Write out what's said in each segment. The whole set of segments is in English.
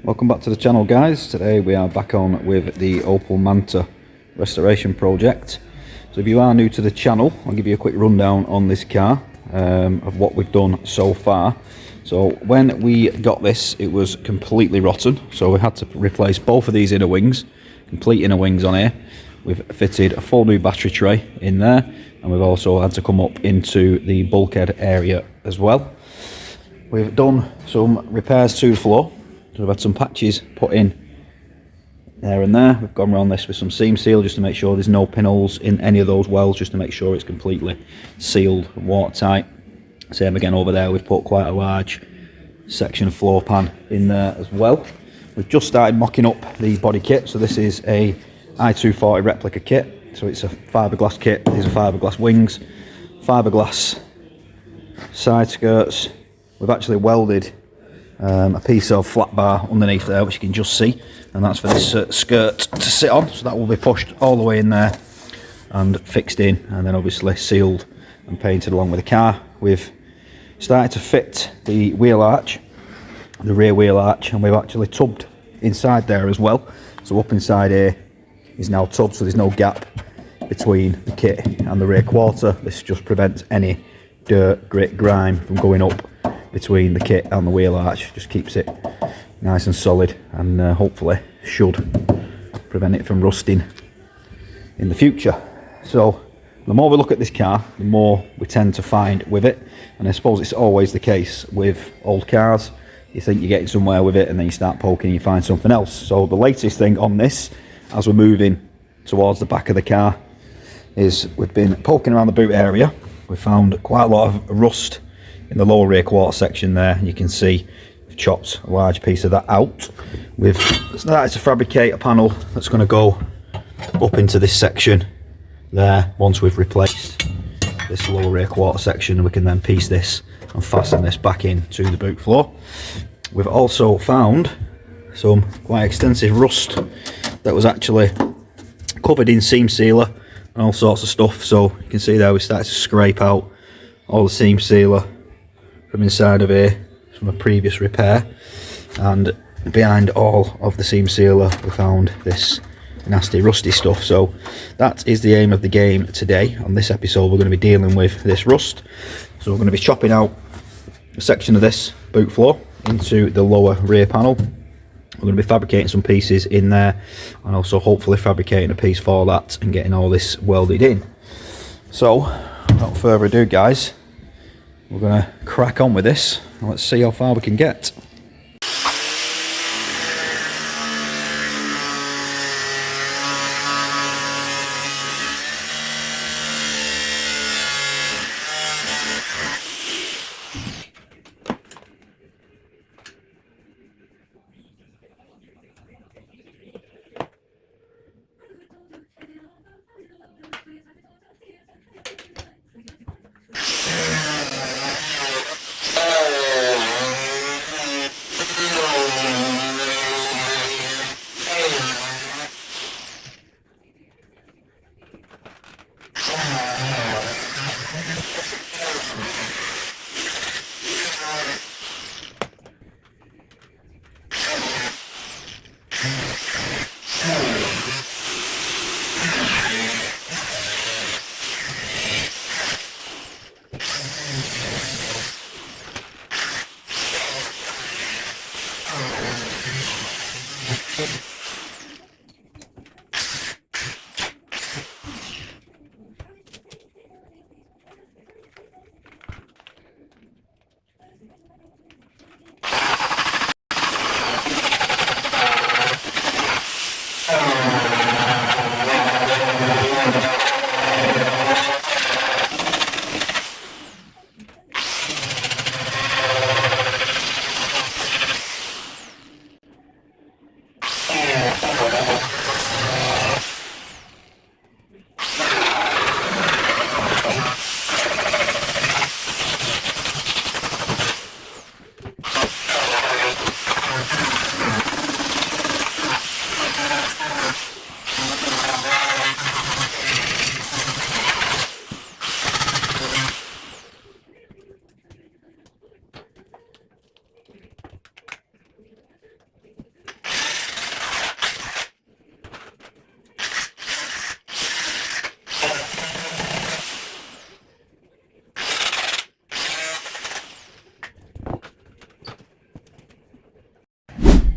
Welcome back to the channel, guys. Today we are back on with the Opel Manta restoration project. So if you are new to the channel, I'll give you a quick rundown on this car of what we've done so far. So when we got this, it was completely rotten, so we had to replace both of these inner wings, complete inner wings on here. We've fitted a full new battery tray in there, and we've also had to come up into the bulkhead area as well. We've done some repairs to the floor. So we've had some patches put in there and there. We've gone around this with some seam seal just to make sure there's no pinholes in any of those wells, just to make sure it's completely sealed and watertight. Same again over there, we've put quite a large section of floor pan in there as well. We've just started mocking up the body kit. So this is a i240 replica kit. So it's a fiberglass kit. These are fiberglass wings, fiberglass side skirts. We've actually welded a piece of flat bar underneath there, which you can just see, and that's for this skirt to sit on. So that will be pushed all the way in there and fixed in, and then obviously sealed and painted along with the car. We've started to fit the wheel arch, the rear wheel arch, and we've actually tubbed inside there as well. So up inside here is now tubbed, so there's no gap between the kit and the rear quarter. This just prevents any dirt, grit, grime from going up between the kit and the wheel arch. Just keeps it nice and solid, and hopefully should prevent it from rusting in the future. So the more we look at this car, the more we tend to find with it, and I suppose it's always the case with old cars. You think you're getting somewhere with it, and then you start poking and you find something else. So the latest thing on this, as we're moving towards the back of the car, is we've been poking around the boot area. We found quite a lot of rust in the lower rear quarter section there, and you can see we've chopped a large piece of that out. We've started to fabricate a panel that's going to go up into this section there. Once we've replaced this lower rear quarter section, we can then piece this and fasten this back into the boot floor. We've also found some quite extensive rust that was actually covered in seam sealer and all sorts of stuff. So you can see there we started to scrape out all the seam sealer from inside of here from a previous repair, and behind all of the seam sealer we found this nasty rusty stuff. So that is the aim of the game today. On this episode we're going to be dealing with this rust. So we're going to be chopping out a section of this boot floor into the lower rear panel. We're going to be fabricating some pieces in there, and also hopefully fabricating a piece for that and getting all this welded in. So without further ado, guys, we're going to crack on with this, and let's see how far we can get.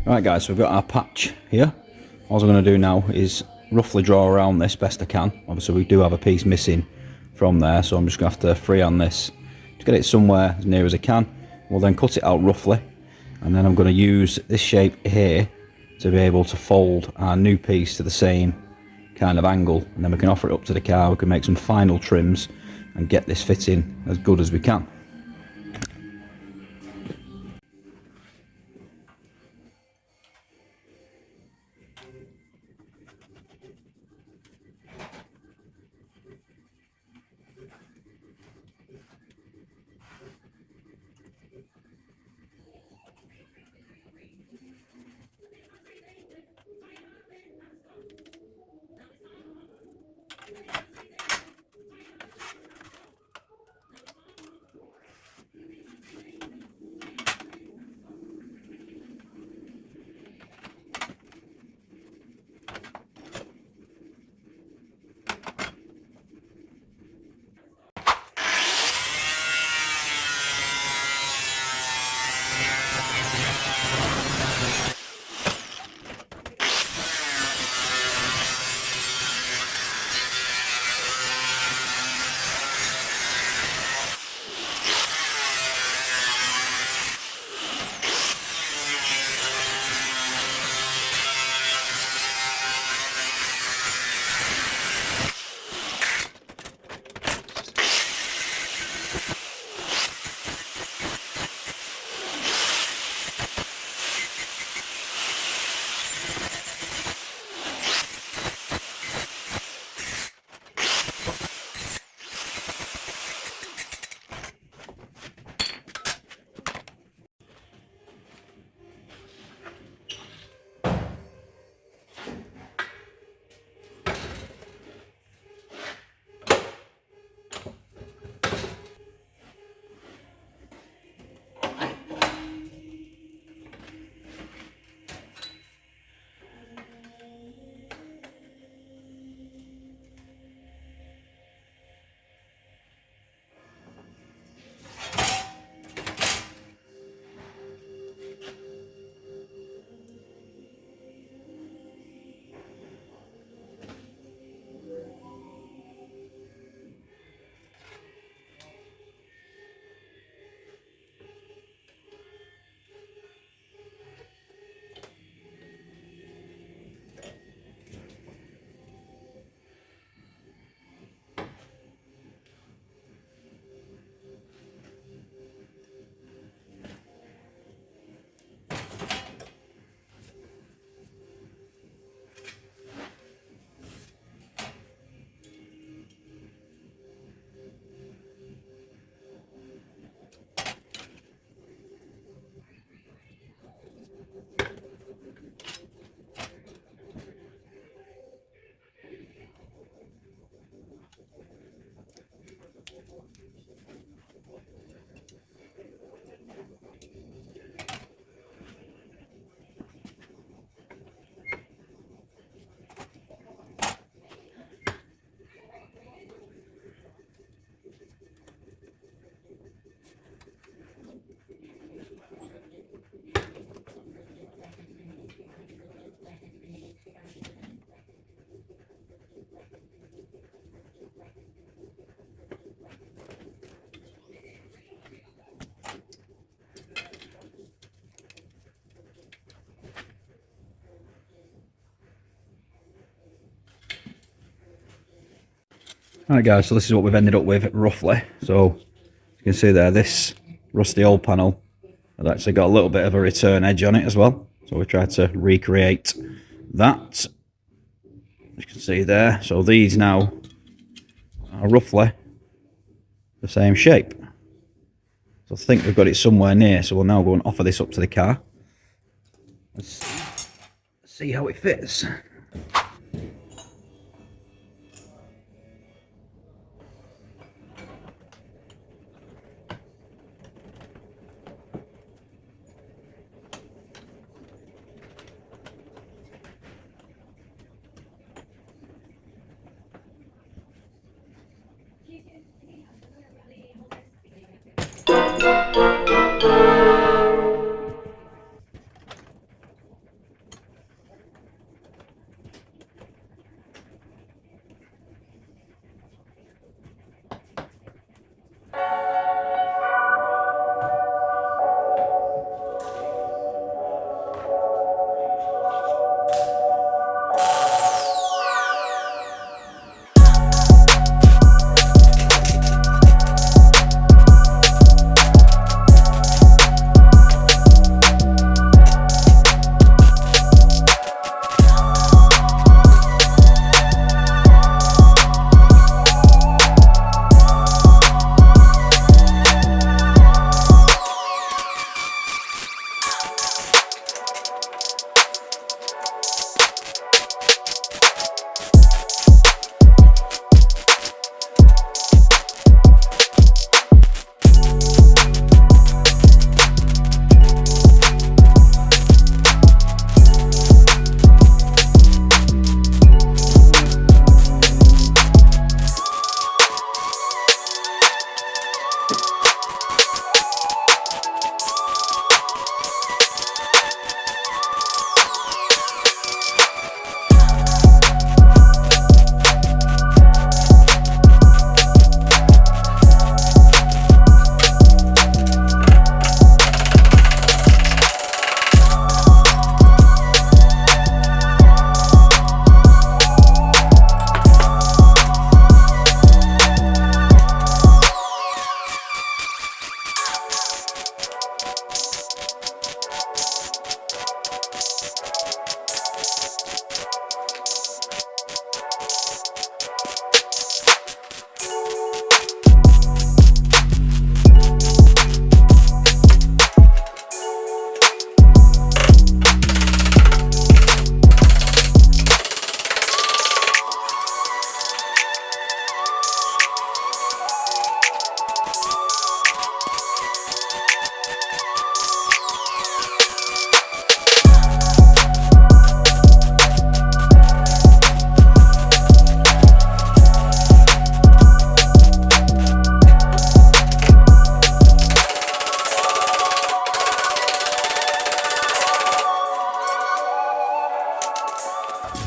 Right guys, so we've got our patch here. All I'm going to do now is roughly draw around this best I can. Obviously we do have a piece missing from there, so I'm just going to have to freehand this to get it somewhere as near as I can. We'll then cut it out roughly, and then I'm going to use this shape here to be able to fold our new piece to the same kind of angle, and then we can offer it up to the car. We can make some final trims and get this fitting as good as we can. Alright guys, so this is what we've ended up with roughly. So you can see there, this rusty old panel has actually got a little bit of a return edge on it as well. So we tried to recreate that. You can see there. So these now are roughly the same shape. So I think we've got it somewhere near. So we'll now go and offer this up to the car. Let's see how it fits.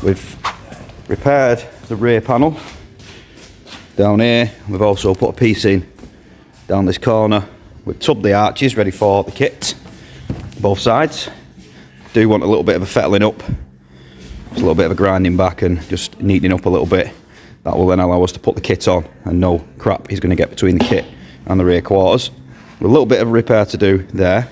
We've repaired the rear panel down here. We've also put a piece in down this corner. We've tubbed the arches ready for the kit, both sides. Do want a little bit of a fettling up, just a little bit of a grinding back and just neatening up a little bit. That will then allow us to put the kit on and no crap is going to get between the kit and the rear quarters. A little bit of repair to do there.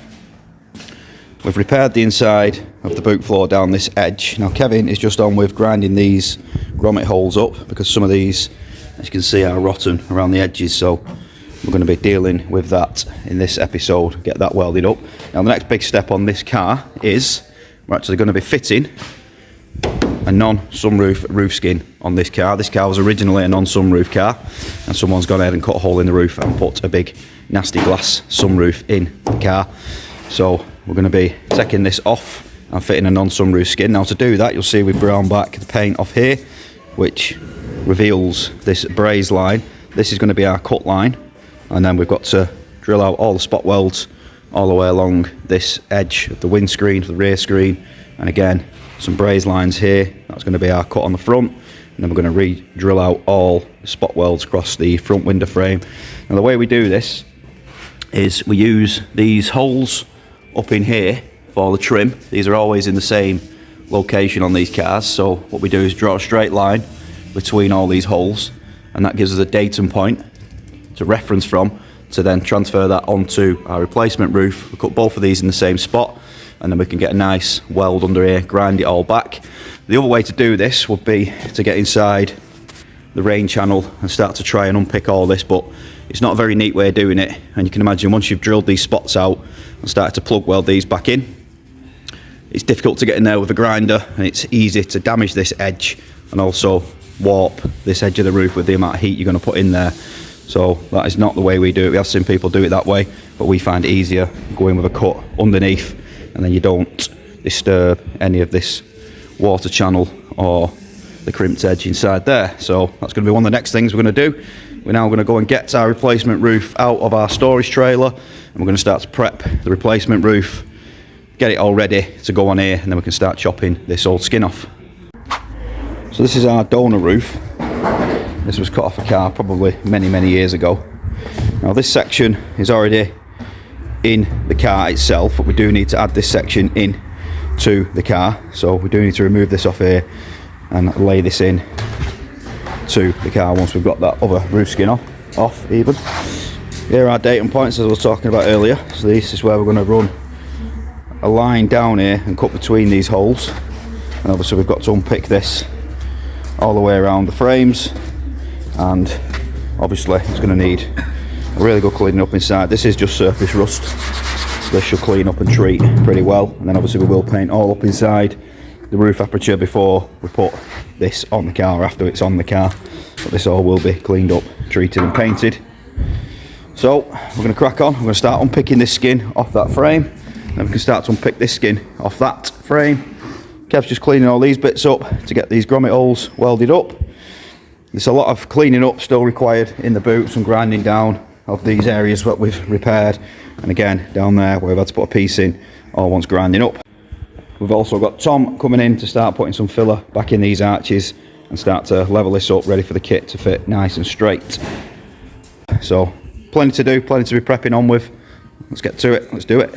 We've repaired the inside of the boot floor down this edge. Now Kevin is just on with grinding these grommet holes up because some of these, as you can see, are rotten around the edges, so we're going to be dealing with that in this episode, get that welded up. Now the next big step on this car is we're actually going to be fitting a non-sunroof roof skin on this car. This car was originally a non-sunroof car and someone's gone ahead and cut a hole in the roof and put a big nasty glass sunroof in the car. So we're going to be taking this off and fitting a non-sunroof skin. Now to do that, you'll see we've brown back the paint off here, which reveals this braze line. This is going to be our cut line, and then we've got to drill out all the spot welds all the way along this edge of the windscreen, the rear screen, and again some braze lines here. That's going to be our cut on the front, and then we're going to re-drill out all the spot welds across the front window frame. Now the way we do this is we use these holes up in here for the trim. These are always in the same location on these cars, so what we do is draw a straight line between all these holes, and that gives us a datum point to reference from to then transfer that onto our replacement roof. We cut both of these in the same spot, and then we can get a nice weld under here, grind it all back. The other way to do this would be to get inside the rain channel and start to try and unpick all this, but it's not a very neat way of doing it, and you can imagine once you've drilled these spots out and started to plug weld these back in, it's difficult to get in there with a grinder, and it's easy to damage this edge and also warp this edge of the roof with the amount of heat you're going to put in there. So that is not the way we do it. We have seen people do it that way, but we find it easier going with a cut underneath, and then you don't disturb any of this water channel or the crimped edge inside there. So that's going to be one of the next things we're going to do. We're now going to go and get our replacement roof out of our storage trailer, and we're going to start to prep the replacement roof, get it all ready to go on here, and then we can start chopping this old skin off. So this is our donor roof. This was cut off a car probably many years ago. Now this section is already in the car itself, but we do need to add this section in to the car, so we do need to remove this off here and lay this in to the car once we've got that other roof skin off even. Here are our datum points as I was talking about earlier. So this is where we're going to run a line down here and cut between these holes, and obviously we've got to unpick this all the way around the frames, and obviously it's going to need a really good cleaning up inside. This is just surface rust, so this should clean up and treat pretty well, and then obviously we will paint all up inside the roof aperture before we put this on the car, after it's on the car, but this all will be cleaned up, treated and painted. So we're going to crack on. We're going to start unpicking this skin off that frame, and we can start to unpick this skin off that frame. Kev's just cleaning all these bits up to get these grommet holes welded up. There's a lot of cleaning up still required in the boot, some grinding down of these areas that we've repaired, and again down there where we've had to put a piece in, all wants grinding up. We've also got Tom coming in to start putting some filler back in these arches and start to level this up, ready for the kit to fit nice and straight. So plenty to do, plenty to be prepping on with. Let's get to it, let's do it.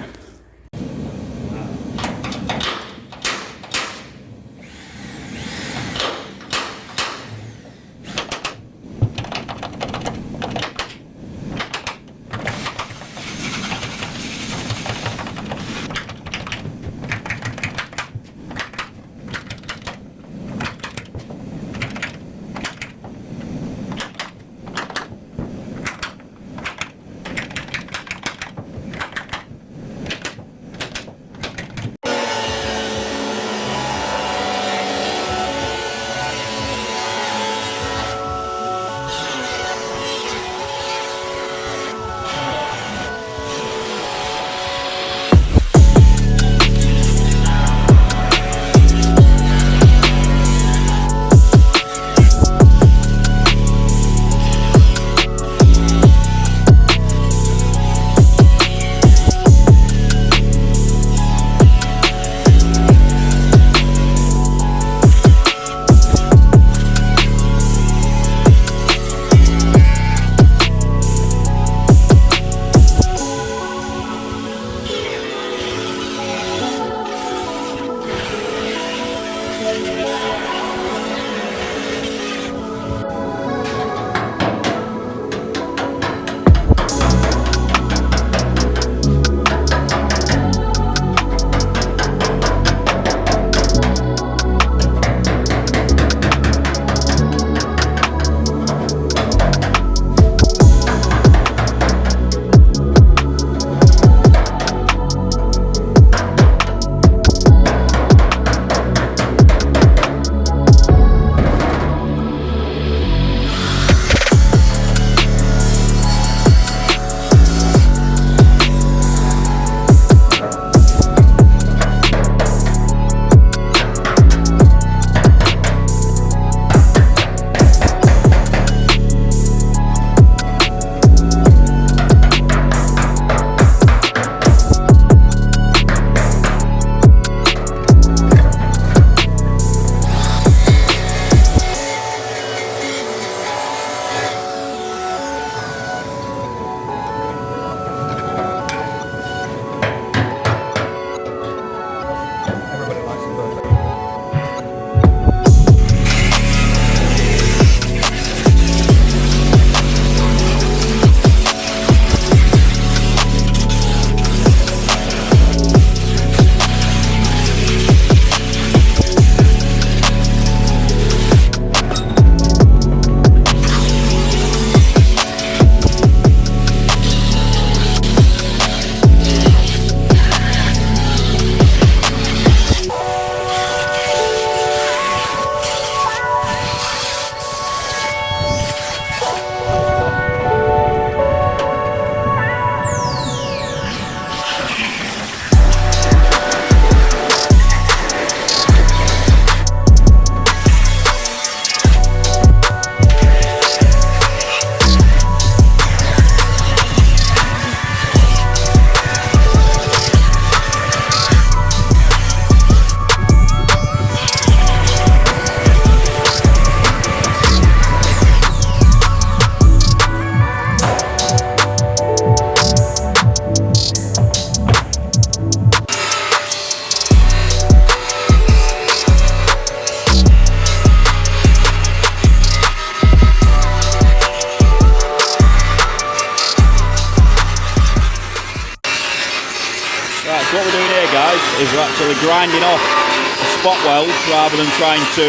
What we're doing here, guys, is we're actually grinding off the spot welds rather than trying to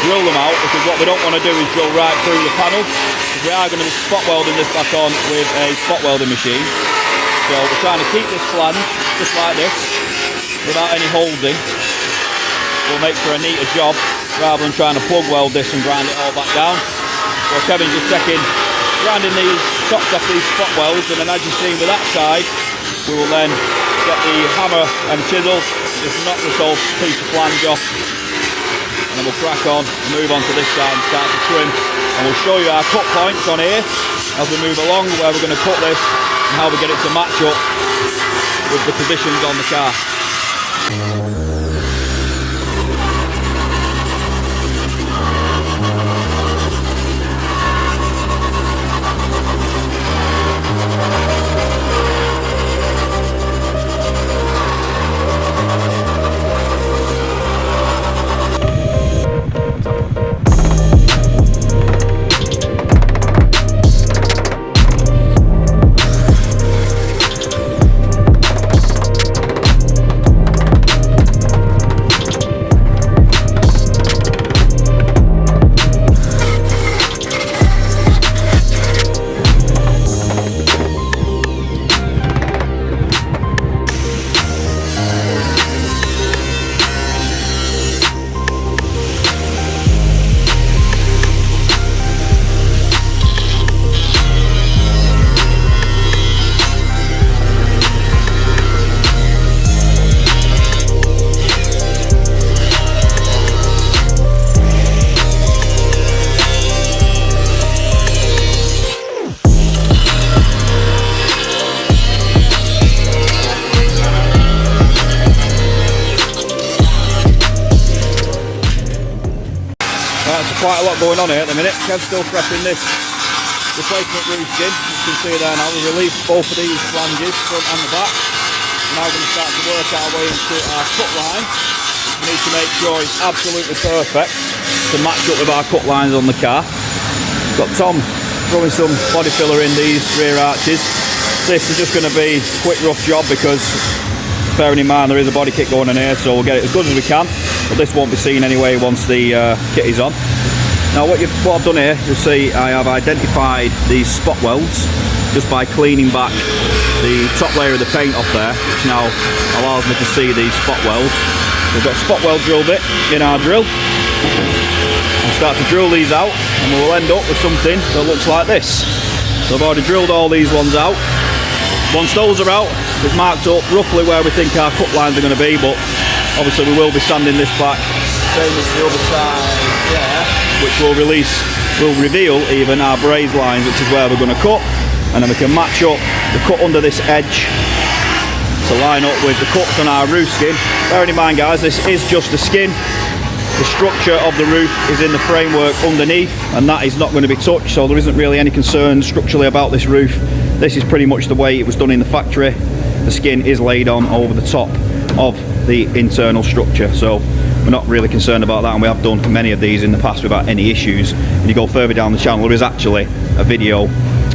drill them out, because what we don't want to do is drill right through the panel. We are going to be spot welding this back on with a spot welding machine. So we're trying to keep this flange just like this without any holding. Will make for a neater job rather than trying to plug weld this and grind it all back down. So Kevin's just grinding these tops off these spot welds, and then as you've seen with that side, we will then get the hammer and chisel, just knock this whole piece of flange off, and then we'll crack on and move on to this side and start to trim. And we'll show you our cut points on here as we move along, where we're going to cut this and how we get it to match up with the positions on the car. Quite a lot going on here at the minute. Kev's still pressing this replacement roof in. You can see there now we released both of these flanges, front and the back. We're now going to start to work our way into our cut line. we need to make sure it's absolutely perfect to match up with our cut lines on the car. Got Tom throwing some body filler in these rear arches. This is just going to be a quick rough job because, bearing in mind there is a body kit going on here, so we'll get it as good as we can, but this won't be seen anyway once the kit is on. Now what I've done here, you'll see I have identified these spot welds just by cleaning back the top layer of the paint off there, which now allows me to see these spot welds. We've got a spot weld drill bit in our drill. I'll start to drill these out and we'll end up with something that looks like this. So I've already drilled all these ones out. Once those are out, we've marked up roughly where we think our cut lines are going to be, but obviously we will be sanding this back, same as the other side there, which will reveal even our braze lines, which is where we're going to cut, and then we can match up the cut under this edge to line up with the cuts on our roof skin. Bearing in mind, guys, this is just the skin. The structure of the roof is in the framework underneath, and that is not going to be touched, so there isn't really any concern structurally about this roof. This is pretty much the way it was done in the factory. The skin is laid on over the top of the internal structure, so we're not really concerned about that, and we have done many of these in the past without any issues. And you go further down the channel, there is actually a video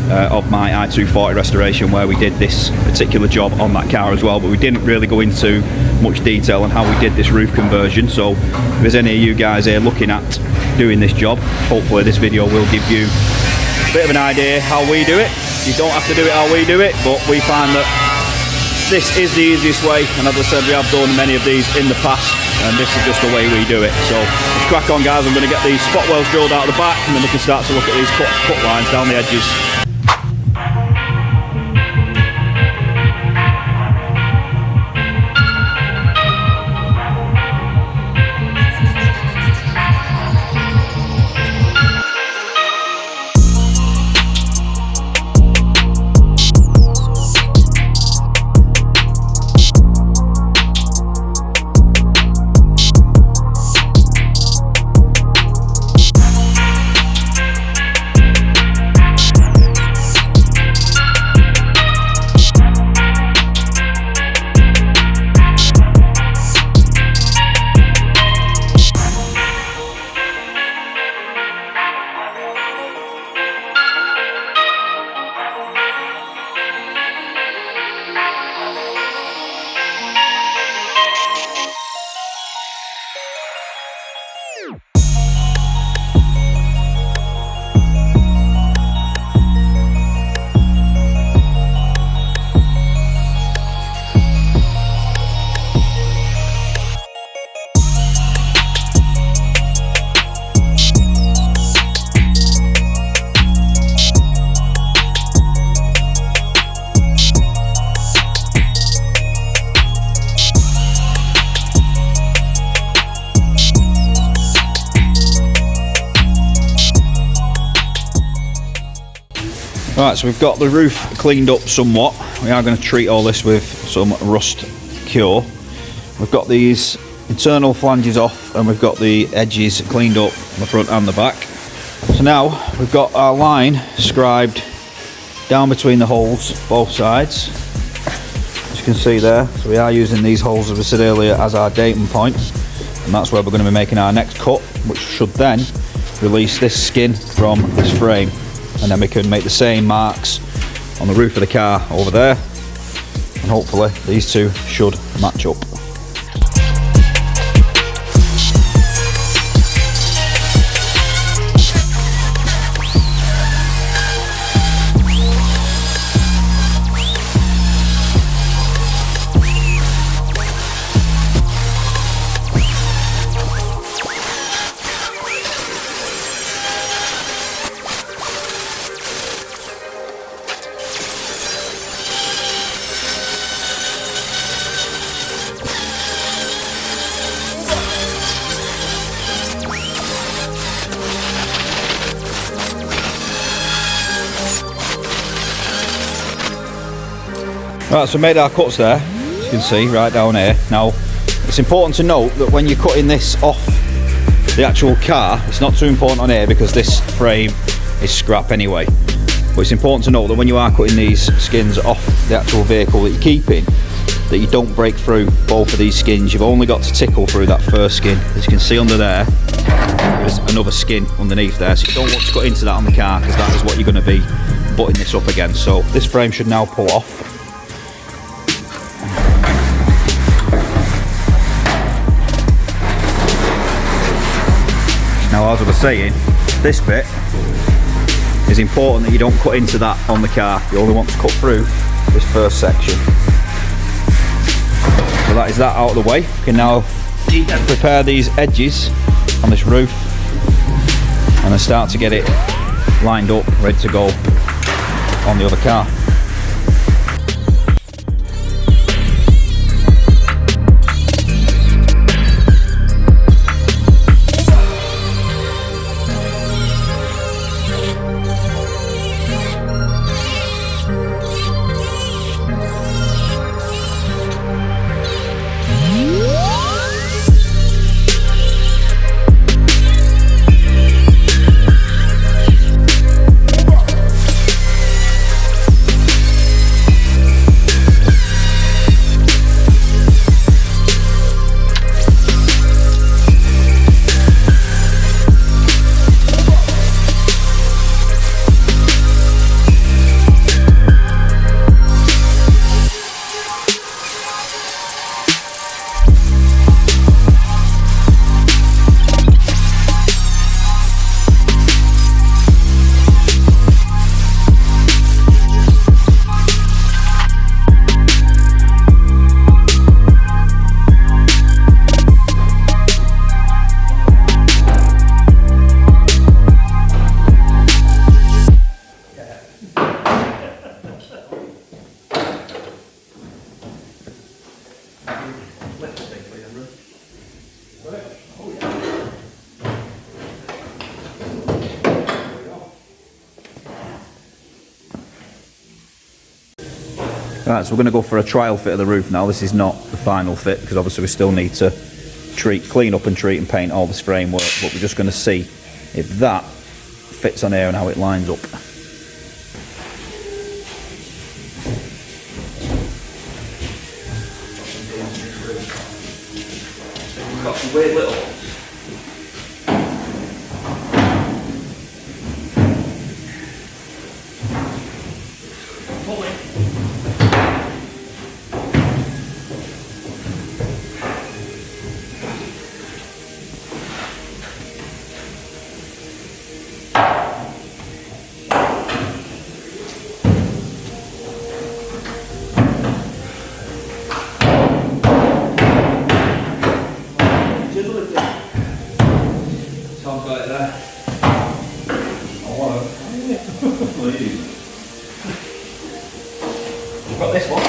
of my i240 restoration where we did this particular job on that car as well, but we didn't really go into much detail on how we did this roof conversion. So if there's any of you guys here looking at doing this job, hopefully this video will give you a bit of an idea how we do it. You don't have to do it how we do it, but we find that this is the easiest way, and as I said, we have done many of these in the past, and this is just the way we do it. So let's crack on, guys. I'm going to get these spot welds drilled out the back, and then we can start to look at these cut lines down the edges. Right, so we've got the roof cleaned up somewhat. We are going to treat all this with some rust cure. We've got these internal flanges off, and we've got the edges cleaned up on the front and the back. So now we've got our line scribed down between the holes, both sides, as you can see there. So we are using these holes, as we said earlier, as our datum point, and that's where we're going to be making our next cut, which should then release this skin from this frame. And then we can make the same marks on the roof of the car over there, and hopefully these two should match up. Right, so we made our cuts there, as you can see, right down here. Now, it's important to note that when you're cutting this off the actual car, it's not too important on here because this frame is scrap anyway. But it's important to note that when you are cutting these skins off the actual vehicle that you're keeping, that you don't break through both of these skins. You've only got to tickle through that first skin. As you can see under there, there's another skin underneath there, so you don't want to cut into that on the car, because that is what you're going to be butting this up against. So this frame should now pull off. Now, as I was saying, this bit is important that you don't cut into that on the car. You only want to cut through this first section. So that is that out of the way. We can now prepare these edges on this roof and then start to get it lined up, ready to go on the other car. Right, so we're going to go for a trial fit of the roof now. This is not the final fit, because obviously we still need to clean up and treat and paint all this framework, but we're just going to see if that fits on here and how it lines up. We've got some weird little ones. Sounds like that. I want to. Please. You've got this one.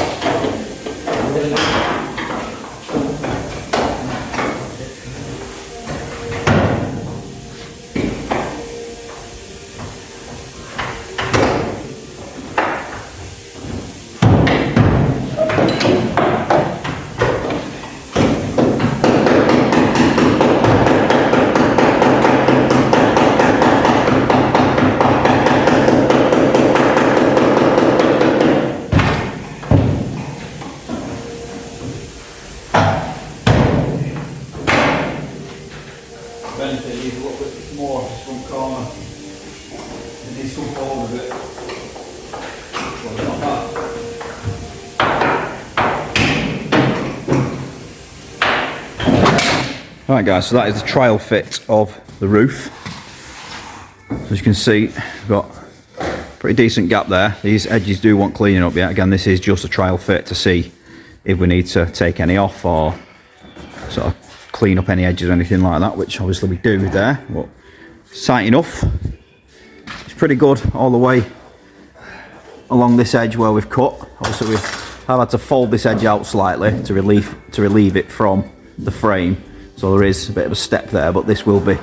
If anything, it needs a little bit more front corner. It needs to come forward a bit. Well, it's not bad. Right guys, so that is the trial fit of the roof. As you can see, we've got a pretty decent gap there. These edges do want cleaning up yet. Again, this is just a trial fit to see if we need to take any off or sort of clean up any edges or anything like that, which obviously we do there, but it's tight enough. It's pretty good all the way along this edge where we've cut. Obviously I've had to fold this edge out slightly to relieve it from the frame, so there is a bit of a step there, but this will be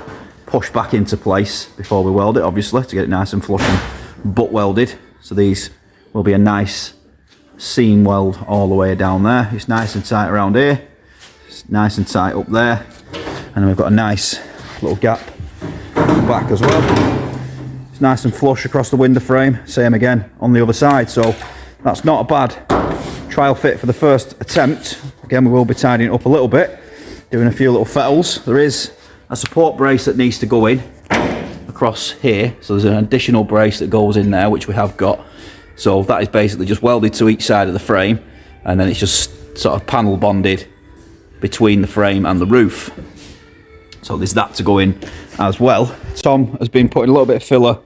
pushed back into place before we weld it, obviously, to get it nice and flush and butt welded. So these will be a nice seam weld all the way down there. It's nice and tight around here. It's nice and tight up there, and then we've got a nice little gap at the back as well. It's nice and flush across the window frame, same again on the other side, so that's not a bad trial fit for the first attempt. Again, we will be tidying it up a little bit, doing a few little fettles. There is a support brace that needs to go in across here, so there's an additional brace that goes in there, which we have got. So that is basically just welded to each side of the frame, and then it's just sort of panel bonded between the frame and the roof. So there's that to go in as well. Tom has been putting a little bit of filler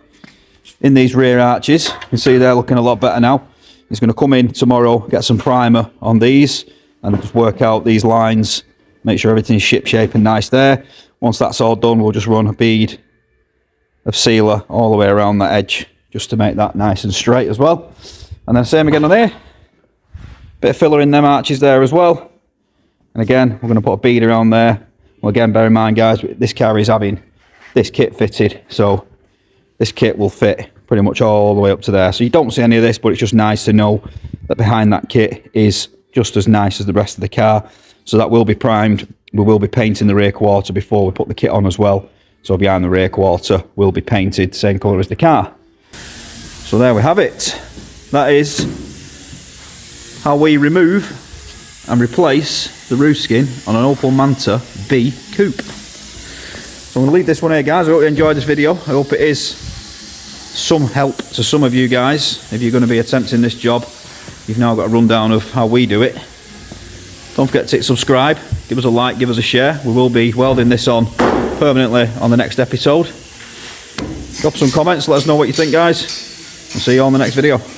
in these rear arches. You can see they're looking a lot better now. He's going to come in tomorrow, get some primer on these, and just work out these lines, make sure everything's ship shape and nice there. Once that's all done, we'll just run a bead of sealer all the way around that edge, just to make that nice and straight as well. And then same again on here. Bit of filler in them arches there as well. And again, we're going to put a bead around there. Well, again, bear in mind, guys, this car is having this kit fitted, so this kit will fit pretty much all the way up to there. So you don't see any of this, but it's just nice to know that behind that kit is just as nice as the rest of the car. So that will be primed. We will be painting the rear quarter before we put the kit on as well. So behind the rear quarter will be painted same colour as the car. So there we have it. That is how we remove and replace the roof skin on an Opel Manta B Coupe. So I'm going to leave this one here, guys. I hope you enjoyed this video. I hope it is some help to some of you guys. If you're going to be attempting this job, you've now got a rundown of how we do it. Don't forget to hit subscribe, give us a like, give us a share. We will be welding this on permanently on the next episode. Drop some comments, let us know what you think, guys. I'll see you on the next video.